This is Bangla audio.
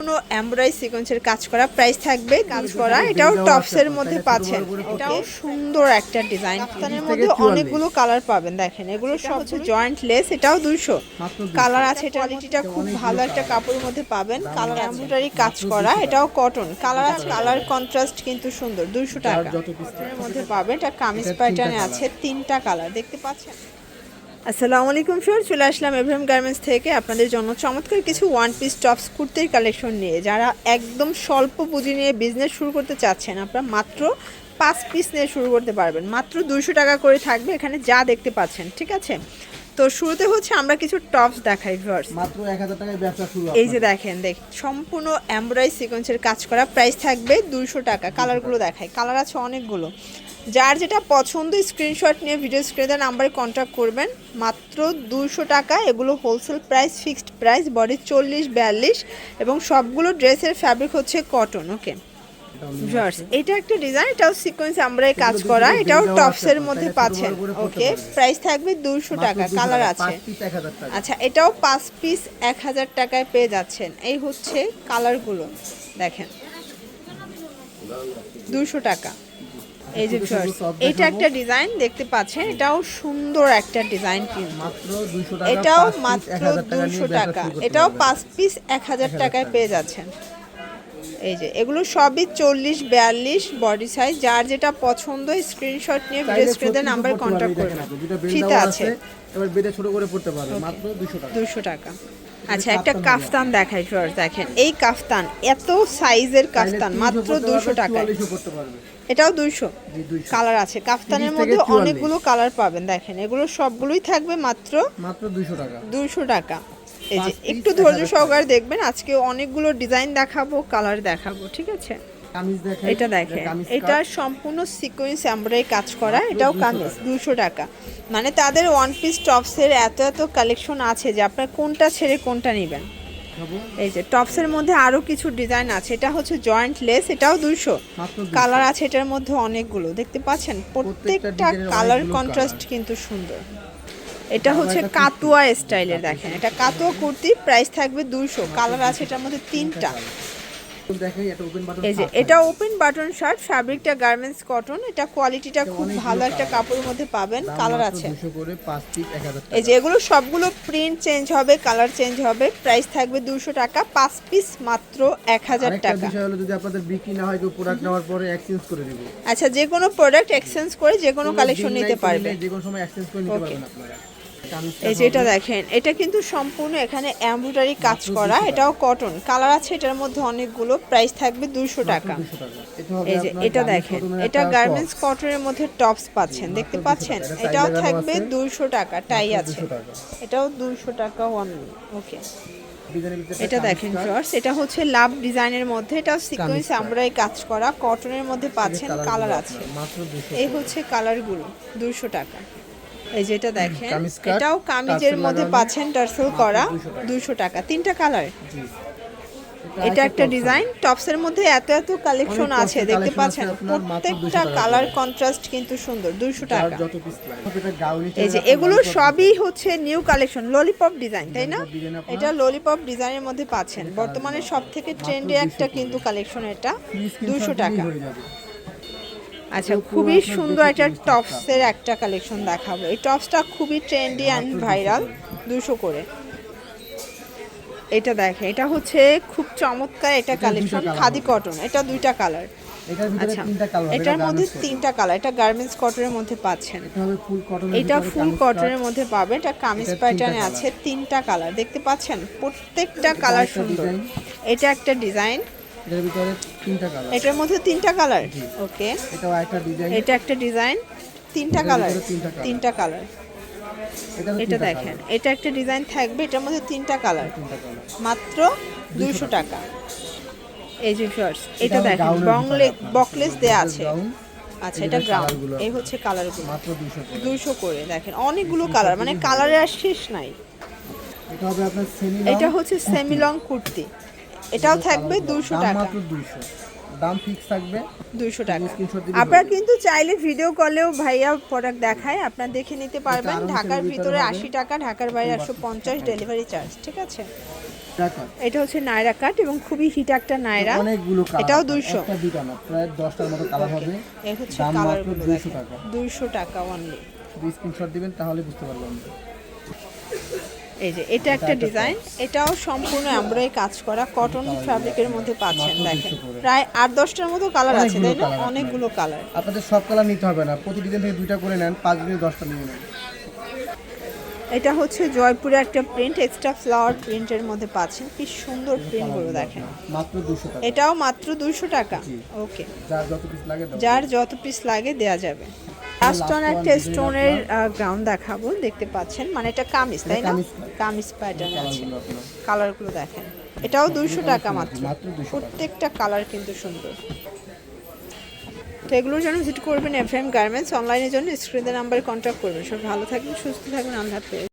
কোনো এমব্রয়ডারি সিকোয়েন্সের কাজ করা, প্রাইস থাকবে কাজ করা। এটাও টপসের মধ্যে পাচ্ছেন। এটাও সুন্দর একটা ডিজাইন, কাফতানের মধ্যে অনেকগুলো কালার পাবেন। দেখেন এগুলো সব হচ্ছে জয়েন্ট লেস, এটাও 200 কালার আছে। কোয়ালিটিটা খুব ভালো একটা কাপড়ের মধ্যে পাবেন। কালার এমব্রয়ডারি কাজ করা, এটাও কটন কালার আছে। কালার কন্ট্রাস্ট কিন্তু সুন্দর। 200 টাকা এর মধ্যে পাবেন। এটা কামিজ প্যাটার্নে আছে, 3টা কালার দেখতে পাচ্ছেন। আসসালামু আলাইকুম ফ্রেন্ডস, চলে আসলাম এভরিম গার্মেন্টস থেকে আপনাদের জন্য চমৎকার কিছু ওয়ান পিস টপস কুর্তির কালেকশন নিয়ে। যারা একদম স্বল্প পুঁজি নিয়ে বিজনেস শুরু করতে চাচ্ছেন, আপনারা মাত্র 5 পিস নিয়ে শুরু করতে পারবেন। মাত্র 200 টাকা করে থাকবে এখানে যা দেখতে পাচ্ছেন, ঠিক আছে? তো শুরুতে হচ্ছে আমরা কিছু টপস দেখাই ভিউয়ার্স। মাত্র 1000 টাকায় ব্যবসা শুরু। এই যে দেখেন সম্পূর্ণ এমব্রয়ডারি সিকোয়েন্সের কাজ করা, প্রাইস থাকবে 200 টাকা। কালারগুলো দেখাই, কালার আছে অনেকগুলো। যার যেটা পছন্দ স্ক্রিনশট নিয়ে ভিডিও স্ক্রিনে নাম্বারে কন্ট্যাক্ট করবেন। মাত্র 200 টাকা। এগুলো wholesale price, fixed price. Body 40-42 এবং সবগুলো ড্রেসের ফ্যাব্রিক হচ্ছে কটন। ওকে ভিউয়ার্স, এটা একটা ডিজাইন, এটাও সিকোয়েন্স আমরাই কাজ করা, এটাও টপসের মধ্যে পাচ্ছেন। ওকে, প্রাইস থাকবে 200 টাকা। কালার আছে। আচ্ছা, এটাও 5 পিস 1000 টাকায় পেয়ে যাচ্ছেন। এই হচ্ছে কালারগুলো দেখেন, 200 টাকা। এই যে ভিউয়ার্স, এটা একটা ডিজাইন দেখতে পাচ্ছেন, এটাও সুন্দর একটা ডিজাইন কিন্তু মাত্র 200 টাকা। এটাও মাত্র 200 টাকা। এটাও 5 পিস 1000 টাকায় পেয়ে যাচ্ছেন। এই যে এগুলো সবই 40-42 বডি সাইজ। যার যেটা পছন্দ স্ক্রিনশট নিয়ে ভিডিও স্ক্রিনে নাম্বার কন্ট্যাক্ট করবেন। ফিতা আছে, এবার বেডে ছোট করে পড়তে পারবে। মাত্র 200 টাকা। 200 টাকা। আচ্ছা, একটা কাফতান দেখাই ভিউয়ার্স। দেখেন এই কাফতান, এত সাইজের কাফতান মাত্র 200 টাকায়। এটাও 200 কালার আছে। কাফতানের মধ্যে অনেকগুলো কালার পাবেন। দেখেন এগুলো সবগুলোই থাকবে মাত্র 200 টাকা। 200 টাকা। এই যে একটু ধৈর্য সহকারে দেখবেন, আজকে অনেকগুলো ডিজাইন দেখাবো, কালার দেখাবো, ঠিক আছে? এটা দেখেন, এটা সম্পূর্ণ সিকোয়েন্স এমব্রয়ডারি কাজ করা, এটাও কামিজ 200 টাকা। মানে তাদের ওয়ান পিস টপসের এত কালেকশন আছে যে আপনার কোনটা ছেড়ে কোনটা নেবেন। এই যে টপসের মধ্যে আরো কিছু ডিজাইন আছে। এটা হচ্ছে জয়েন্ট লেস, এটাও 200 কালার আছে। এটার মধ্যে অনেকগুলো দেখতে পাচ্ছেন, প্রত্যেকটা কালার কন্ট্রাস্ট কিন্তু সুন্দর। এটা হচ্ছে কাতুয়া স্টাইলের। দেখেন এটা কাতুয়া কুর্তি, প্রাইস থাকবে 200। কালার আছে এটার মধ্যে 3টা। এই যে এটা ওপেন বাটন শার্ট, ফ্যাব্রিকটা গার্মেন্টস কটন, এটা কোয়ালিটিটা খুব ভালো একটা কাপড়ের মধ্যে পাবেন। কালার আছে। এই যে এগুলো সবগুলো প্রিন্ট চেঞ্জ হবে, কালার চেঞ্জ হবে। প্রাইস থাকবে 200 টাকা। 5 পিস মাত্র 1000 টাকা। বিষয় হলো যদি আপনাদের বিক্রি না হয়, কেউ প্রোডাক্ট নেওয়ার পরে এক্সচেঞ্জ করে দিব। আচ্ছা, যে কোনো প্রোডাক্ট এক্সচেঞ্জ করে যে কোনো কালেকশন নিতে পারবেন, যে কোনো সময় এক্সচেঞ্জ করে নিতে পারবেন আপনারা। এই যে এটা দেখেন, এটা কিন্তু সম্পূর্ণ এখানে এমব্রয়ডারি কাজ করা, এটাও কটন। কালার আছে এটার মধ্যে অনেকগুলো। প্রাইস থাকবে 200 টাকা। এই যে এটা দেখেন, এটা গার্মেন্টস কটনের মধ্যে টপস পাচ্ছেন, দেখতে পাচ্ছেন? এটাও থাকবে 200 টাকা। টাই আছে, এটাও 200 টাকা অনলি। ওকে, এটা দেখেন ভিউয়ার্স, এটা হচ্ছে লাভ ডিজাইনের মধ্যে, এটাও সিকোয়েন্স এমব্রয়ডারি কাজ করা, কটনের মধ্যে পাচ্ছেন। কালার আছে। এই হচ্ছে কালারগুলো, 200 টাকা। এই যে এটা দেখেন, এটাও কামিজের মধ্যে পাচ্ছেন, টার্সেল করা, 200 টাকা। 3টা কালার। এটা একটা ডিজাইন, টপসের মধ্যে এত কালেকশন আছে দেখতে পাচ্ছেন, প্রত্যেকটা কালার কন্ট্রাস্ট কিন্তু সুন্দর। 200 টাকা। এই যে এগুলো সবই হচ্ছে নিউ কালেকশন, ললিপপ ডিজাইন, তাই না? এটা ললিপপ ডিজাইনের মধ্যে পাচ্ছেন, বর্তমানে সবথেকে ট্রেন্ডে একটা কিন্তু কালেকশন। এটা 200 টাকা। আচ্ছা, খুবই সুন্দর একটা টপসের একটা কালেকশন দেখাবো। এই টপসটা খুবই ট্রেন্ডি অ্যান্ড ভাইরাল, 200 করে। এটা দেখেন, এটা হচ্ছে খুব চমৎকার একটা কালেকশন, খাদি কটন। এটা 2টা কালার। আচ্ছা, এটার মধ্যে 3টা কালার। এটা গার্মেন্টস কটনের মধ্যে পাচ্ছেন, এটা ফুল কটনের মধ্যে পাবে। এটা কামিজ প্যাটার্নে আছে, 3টা কালার দেখতে পাচ্ছেন, প্রত্যেকটা কালার সুন্দর। এটা একটা ডিজাইন, এর ভিতরে 3টা কালার। এটার মধ্যে 3টা কালার। ওকে, এটাও একটা ডিজাইন। এটা একটা ডিজাইন, 3টা কালার। 3টা কালার। এটা দেখেন, এটা একটা ডিজাইন থাকবে, এটার মধ্যে 3টা কালার। মাত্র 200 টাকা। এই যে ভিউয়ার্স, এটা দেখেন বকলেস দেয়া আছে। আচ্ছা, এটা গ্রাউন্ড। এই হচ্ছে কালারগুলো, মাত্র 200 করে। দেখেন অনেকগুলো কালার, মানে কালারের আর শেষ নাই। এটা হবে আপনার সেমি লং। এটা হচ্ছে সেমি লং কুর্তি, এটাও থাকবে 200 টাকা। মাত্র 200, দাম ফিক্স থাকবে 200 টাকা। আপনারা কিন্তু চাইলে ভিডিও কলেও ভাইয়া প্রোডাক্ট দেখায়, আপনারা দেখে নিতে পারবেন। ঢাকার ভিতরে 80 টাকা, ঢাকার বাইরে 150 ডেলিভারি চার্জ, ঠিক আছে? টাকা। এটা হচ্ছে নায়রা কাট এবং খুবই হিট একটা নায়রা। অনেকগুলো কালার, এটাও 200। একটা দুইটা না, প্রায় 10টার মতো কালার হবে। এই হচ্ছে দাম মাত্র কালারগুলো 200 দেখেন, টাকা। 200 টাকা অনলি। স্ক্রিনশট দিবেন তাহলে বুঝতে পারবেন। এই যে এটা একটা ডিজাইন, এটাও সম্পূর্ণ এমব্রয়ডারি কাজ করা কটন ফ্যাব্রিকের মধ্যে পাচ্ছেন। দেখেন প্রায় 8-10টার মতো কালার আছে, তাই না? অনেকগুলো কালার। আপনাদের সব কালার নিতে হবে না, প্রতি ডিজাইন থেকে 2টা করে নেন, 5 ডিজাইন 10টা নিয়ে নেন। এটা হচ্ছে জয়পুরে একটা প্রিন্ট, এক্সট্রা ফ্লাওয়ার প্রিন্টের মধ্যে পাচ্ছেন। কি সুন্দর প্রিন্টগুলো দেখেন। মাত্র 200 টাকা। এটাও মাত্র 200 টাকা। ওকে, যার যত পিস লাগে দাও। যার যত পিস লাগে দেয়া যাবে। লাস্ট অন একটা স্টোনের গ্রাউন্ড দেখাবো, দেখতে পাচ্ছেন, মানে এটা কামিজ, তাই না? কামিজ প্যাটার্ন আছে। কালারগুলো দেখেন, এটাও 200 টাকা মাত্র। মাত্র 200 টাকা। প্রত্যেকটা কালার কিন্তু সুন্দর। তো এগুলোর জন্য ভিজিট করবেন এফএম গার্মেন্টস। অনলাইনের জন্য স্ক্রিনের নাম্বারে কন্ট্যাক্ট করবেন। সব ভালো থাকবেন, সুস্থ থাকবেন, আল্লাহ হাফেজ।